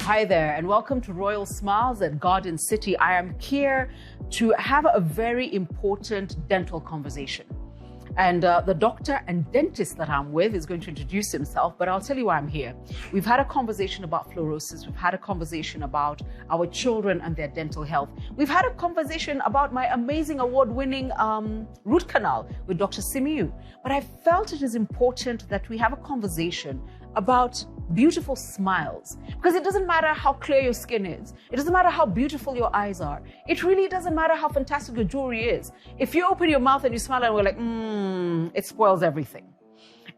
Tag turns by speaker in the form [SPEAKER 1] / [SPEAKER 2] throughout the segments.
[SPEAKER 1] Hi there, and welcome to Royal Smiles at Garden City. I am here to have a very important dental conversation. And the doctor and dentist that I'm with is going to introduce himself, but I'll tell you why I'm here. We've had a conversation about fluorosis. We've had a conversation about our children and their dental health. We've had a conversation about my amazing award-winning root canal with Dr. Simiyu. But I felt it is important that we have a conversation about beautiful smiles, because it doesn't matter how clear your skin is. It doesn't matter how beautiful your eyes are. It really doesn't matter how fantastic your jewelry is. If you open your mouth and you smile and we're like, it spoils everything.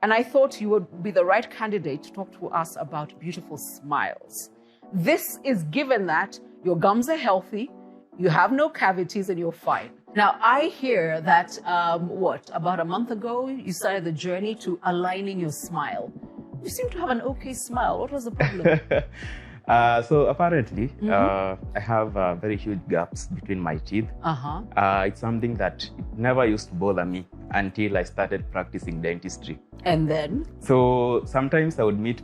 [SPEAKER 1] And I thought you would be the right candidate to talk to us about beautiful smiles. This is given that your gums are healthy, you have no cavities, and you're fine. Now, I hear that, about a month ago, you started the journey to aligning your smile. You seem to have an okay smile. What was the problem?
[SPEAKER 2] So apparently, I have very huge gaps between my teeth. It's something that never used to bother me until I started practicing dentistry.
[SPEAKER 1] And then?
[SPEAKER 2] So sometimes I would meet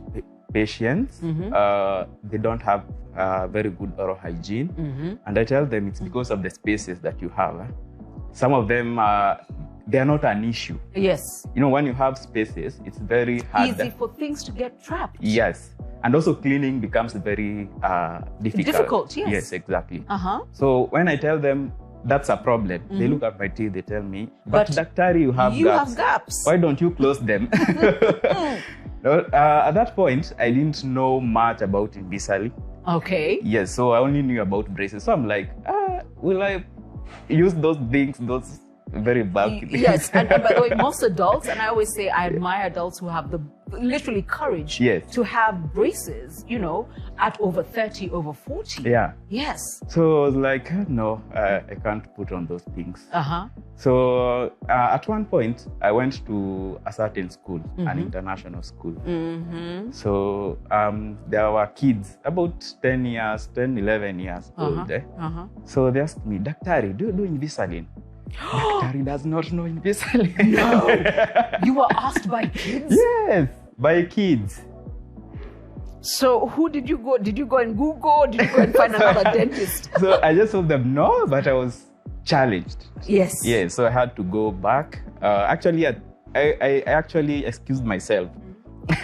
[SPEAKER 2] patients. They don't have very good oral hygiene. And I tell them it's because of the spaces that you have. Some of them they are not an issue.
[SPEAKER 1] Yes.
[SPEAKER 2] You know, when you have spaces, it's very hard.
[SPEAKER 1] Easy for things to get trapped.
[SPEAKER 2] Yes. And also cleaning becomes very difficult.
[SPEAKER 1] Difficult, yes.
[SPEAKER 2] Yes, exactly. So when I tell them that's a problem, they look at my teeth, they tell me, but Daktari, you have gaps. Why don't you close them? At that point, I didn't know much about Invisalign.
[SPEAKER 1] Okay.
[SPEAKER 2] Yes, so I only knew about braces. So I'm like, will I use those things, those very bulky things?
[SPEAKER 1] Yes, and by the way, most adults, and I always say I admire adults who have the literally courage to have braces, you know, at over 30, over 40.
[SPEAKER 2] Yeah.
[SPEAKER 1] Yes.
[SPEAKER 2] So I was like, no, I can't put on those things. So at one point, I went to a certain school, an international school. So there were kids about 10, 11 years old. So they asked me, Daktari, do you do Invisalign? Daktari does not know Invisalign.
[SPEAKER 1] No. You were asked by kids?
[SPEAKER 2] Yes, by kids.
[SPEAKER 1] So who did you go? Did you go and Google? Did you go and find another dentist?
[SPEAKER 2] So I just told them no, but I was challenged.
[SPEAKER 1] Yes.
[SPEAKER 2] Yeah, so I had to go back. Actually, I actually excused myself.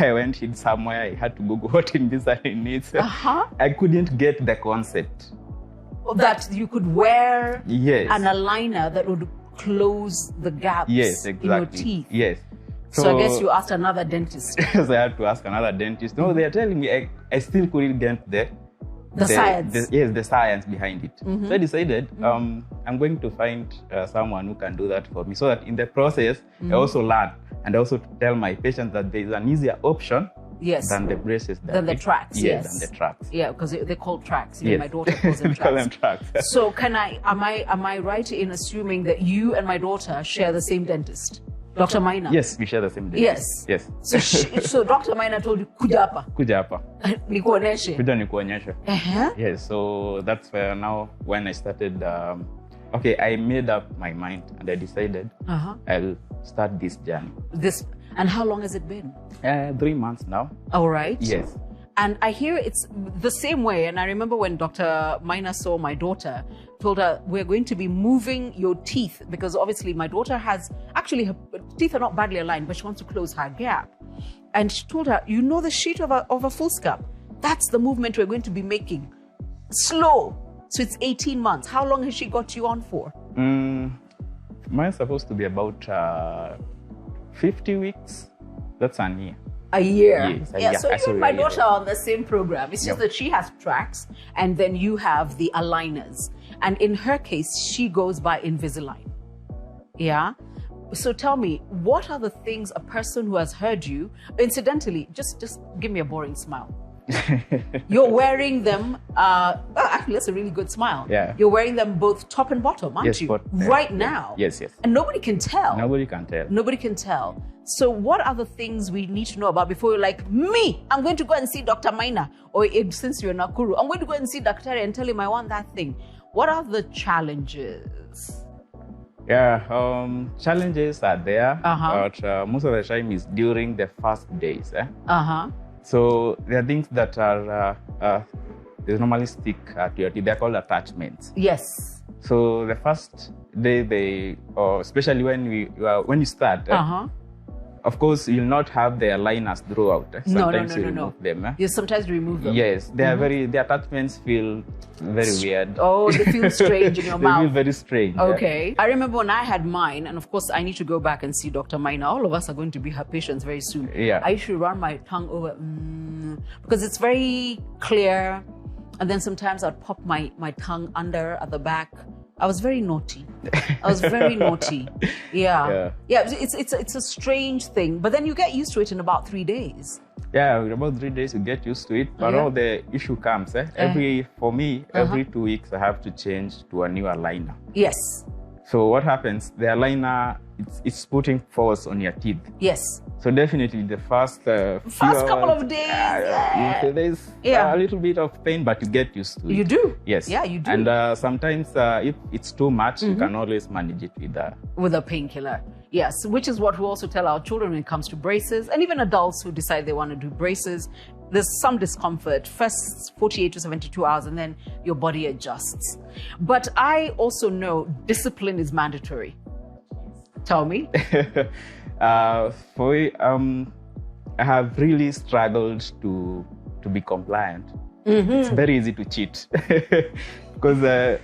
[SPEAKER 2] I went in somewhere, I had to Google what Invisalign is. I couldn't get the concept.
[SPEAKER 1] That you could wear an
[SPEAKER 2] an
[SPEAKER 1] aligner that would close the gaps in your teeth.
[SPEAKER 2] Yes.
[SPEAKER 1] So I guess you asked another dentist.
[SPEAKER 2] So I had to ask another dentist. No, they are telling me I still couldn't get the
[SPEAKER 1] science.
[SPEAKER 2] The science behind it. So I decided I'm going to find someone who can do that for me, so that in the process I also learn and also tell my patients that there is an easier option than the braces.
[SPEAKER 1] Than the tracks,
[SPEAKER 2] than the tracks.
[SPEAKER 1] Yeah, because they're called tracks. You know, my daughter calls them tracks.
[SPEAKER 2] Call them tracks.
[SPEAKER 1] So am I right in assuming that you and my daughter share the same dentist? Dr. Maina?
[SPEAKER 2] Yes, we share the same dentist.
[SPEAKER 1] Yes. So Dr. Maina told you, kuja hapa.
[SPEAKER 2] Kuja hapa.
[SPEAKER 1] Nikuoneshe.
[SPEAKER 2] Kuja nikuonyeshe. Yes, so that's where now when I started, I made up my mind and I decided I'll start this journey.
[SPEAKER 1] And how long has it been?
[SPEAKER 2] 3 months now.
[SPEAKER 1] All right.
[SPEAKER 2] Yes.
[SPEAKER 1] And I hear it's the same way. And I remember when Dr. Maina saw my daughter, told her, we're going to be moving your teeth, because obviously my daughter has, actually her teeth are not badly aligned, but she wants to close her gap. And she told her, you know the sheet of a full scalp? That's the movement we're going to be making. Slow. So it's 18 months. How long has she got you on for?
[SPEAKER 2] Mine's supposed to be about 50 weeks. That's a year.
[SPEAKER 1] A year?
[SPEAKER 2] Yes,
[SPEAKER 1] yeah, so you and my daughter are on the same program. It's just that she has tracks and then you have the aligners. And in her case, she goes by Invisalign. Yeah? So tell me, what are the things a person who has heard you, incidentally, just give me a boring smile. You're wearing them, actually that's a really good smile.
[SPEAKER 2] Yeah.
[SPEAKER 1] You're wearing them both top and bottom, aren't you? Right now.
[SPEAKER 2] Yes.
[SPEAKER 1] And nobody can tell.
[SPEAKER 2] Nobody can tell.
[SPEAKER 1] Nobody can tell. So what are the things we need to know about before you're like, me, I'm going to go and see Dr. Maina, or since you're Nakuru, I'm going to go and see Dr. and tell him I want that thing. What are the challenges?
[SPEAKER 2] Yeah, challenges are there, but most of the time is during the first days. So there are things that are they normally stick to your teeth. They're called attachments.
[SPEAKER 1] Yes.
[SPEAKER 2] So the first day or especially when you start, of course, you'll not have the aligners throughout. Sometimes you remove them.
[SPEAKER 1] You sometimes remove them.
[SPEAKER 2] Yes, they are the attachments feel very weird.
[SPEAKER 1] Oh, they feel strange in your mouth.
[SPEAKER 2] They feel very strange.
[SPEAKER 1] Okay. Yeah. I remember when I had mine, and of course I need to go back and see Dr. Maina. All of us are going to be her patients very soon.
[SPEAKER 2] Yeah.
[SPEAKER 1] I used to run my tongue over because it's very clear, and then sometimes I'd pop my tongue under at the back. I was very naughty. I was very naughty. Yeah. It's a strange thing, but then you get used to it in about 3 days.
[SPEAKER 2] Yeah, in about 3 days you get used to it. But all the issue comes. Every 2 weeks I have to change to a new aligner.
[SPEAKER 1] Yes.
[SPEAKER 2] So what happens? The aligner it's putting force on your teeth.
[SPEAKER 1] Yes.
[SPEAKER 2] So definitely the first
[SPEAKER 1] couple of days,
[SPEAKER 2] there's a little bit of pain, but you get used to it.
[SPEAKER 1] You do?
[SPEAKER 2] Yes.
[SPEAKER 1] Yeah, you do.
[SPEAKER 2] And sometimes if it's too much, you can always manage it
[SPEAKER 1] with a painkiller. Yes, which is what we also tell our children when it comes to braces, and even adults who decide they want to do braces. There's some discomfort, first 48 to 72 hours, and then your body adjusts. But I also know discipline is mandatory. Tell me.
[SPEAKER 2] I have really struggled to be compliant. It's very easy to cheat because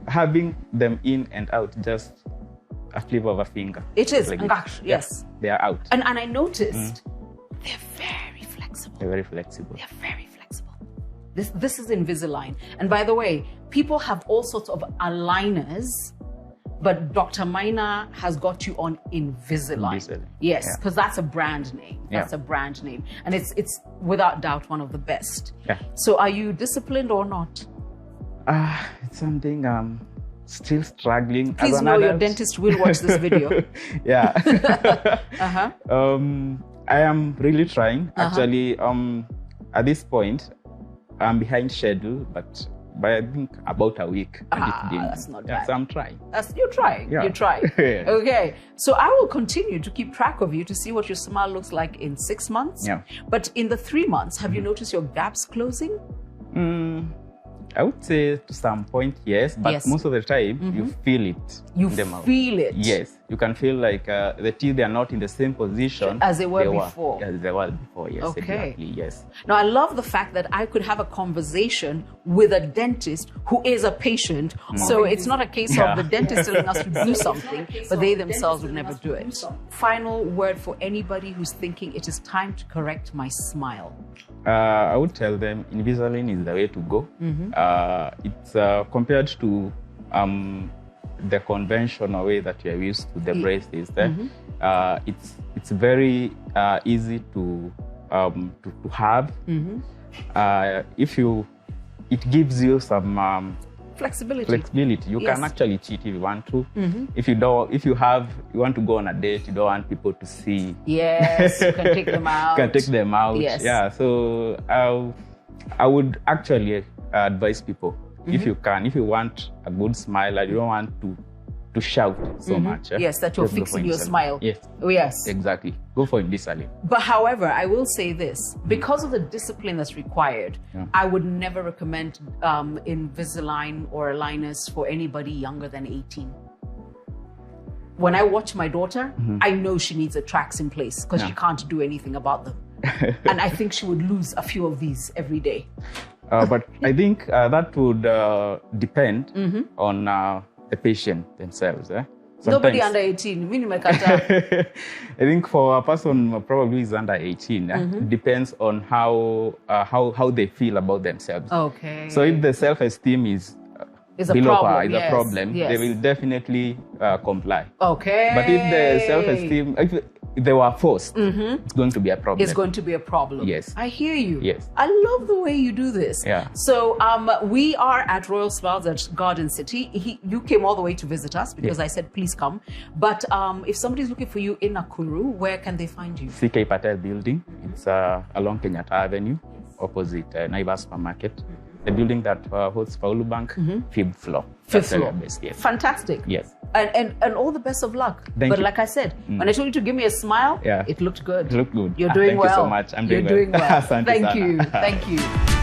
[SPEAKER 2] having them in and out, just a flip of a finger.
[SPEAKER 1] It is.
[SPEAKER 2] Like
[SPEAKER 1] yes.
[SPEAKER 2] They are out.
[SPEAKER 1] And I noticed they're very flexible.
[SPEAKER 2] They're very flexible.
[SPEAKER 1] They're very flexible. This is Invisalign. And by the way, people have all sorts of aligners, but Dr. Maina has got you on Invisalign. Yes, because that's a brand name. That's a brand name. And it's without doubt one of the best.
[SPEAKER 2] Yeah.
[SPEAKER 1] So are you disciplined or not?
[SPEAKER 2] It's something I'm still struggling.
[SPEAKER 1] Please know your dentist will watch this video.
[SPEAKER 2] Yeah. I am really trying. Actually, at this point, I'm behind schedule, but by I think about a week.
[SPEAKER 1] That's not bad.
[SPEAKER 2] So I'm trying.
[SPEAKER 1] You're trying. Yeah. You're trying. Okay. So I will continue to keep track of you to see what your smile looks like in 6 months.
[SPEAKER 2] Yeah.
[SPEAKER 1] But in the 3 months, have you noticed your gaps closing?
[SPEAKER 2] I would say to some point, yes, but most of the time you feel it.
[SPEAKER 1] You feel it?
[SPEAKER 2] Yes. You can feel like the teeth are not in the same position
[SPEAKER 1] as they were before.
[SPEAKER 2] As they were before, yes.
[SPEAKER 1] Okay.
[SPEAKER 2] Exactly, yes.
[SPEAKER 1] Now, I love the fact that I could have a conversation with a dentist who is a patient. So it's not a case of the dentist telling us to do something, but they themselves would never do it. Final word for anybody who's thinking it is time to correct my smile.
[SPEAKER 2] I would tell them Invisalign is the way to go. It's compared to the conventional way that you're used to, the braces. It's very easy to have. It gives you some flexibility. You can actually cheat if you want to. If you want to go on a date, you don't want people to see.
[SPEAKER 1] Yes, you can take them out.
[SPEAKER 2] You can take them out.
[SPEAKER 1] Yes.
[SPEAKER 2] Yeah. So I would actually advise people, if you want a good smile and you don't want to shout so much.
[SPEAKER 1] Yes, that you're fixing your smile.
[SPEAKER 2] Yes.
[SPEAKER 1] Oh, yes.
[SPEAKER 2] Exactly. Go for Invisalign.
[SPEAKER 1] But however, I will say this, because of the discipline that's required, I would never recommend Invisalign or aligners for anybody younger than 18. When I watch my daughter, I know she needs a tracks in place because she can't do anything about them. And I think she would lose a few of these every day.
[SPEAKER 2] But I think that would depend on the patient themselves.
[SPEAKER 1] Nobody under 18. I
[SPEAKER 2] think for a person probably is under 18, it depends on how they feel about themselves.
[SPEAKER 1] Okay.
[SPEAKER 2] So if the self-esteem is below par, is a problem, they will definitely comply.
[SPEAKER 1] Okay.
[SPEAKER 2] But if the self-esteem, if they were forced, it's going to be a problem.
[SPEAKER 1] It's going to be a problem.
[SPEAKER 2] Yes.
[SPEAKER 1] I hear you.
[SPEAKER 2] Yes.
[SPEAKER 1] I love the way you do this.
[SPEAKER 2] Yeah.
[SPEAKER 1] So we are at Royal Smiles at Garden City. You came all the way to visit us because I said, please come. But if somebody's looking for you in Nakuru, where can they find you?
[SPEAKER 2] CK Patel building. It's along Kenyatta Avenue, opposite Naivas Supermarket. the building that hosts Faulu Bank, fifth floor.
[SPEAKER 1] Fifth floor.
[SPEAKER 2] Base, yes.
[SPEAKER 1] Fantastic.
[SPEAKER 2] Yes.
[SPEAKER 1] And all the best of luck.
[SPEAKER 2] Thank
[SPEAKER 1] but
[SPEAKER 2] you.
[SPEAKER 1] like I said, when I told you to give me a smile, it looked good.
[SPEAKER 2] It looked good.
[SPEAKER 1] You're doing well.
[SPEAKER 2] Thank you so much. I'm doing
[SPEAKER 1] well.
[SPEAKER 2] well.
[SPEAKER 1] Thank you. Thank you.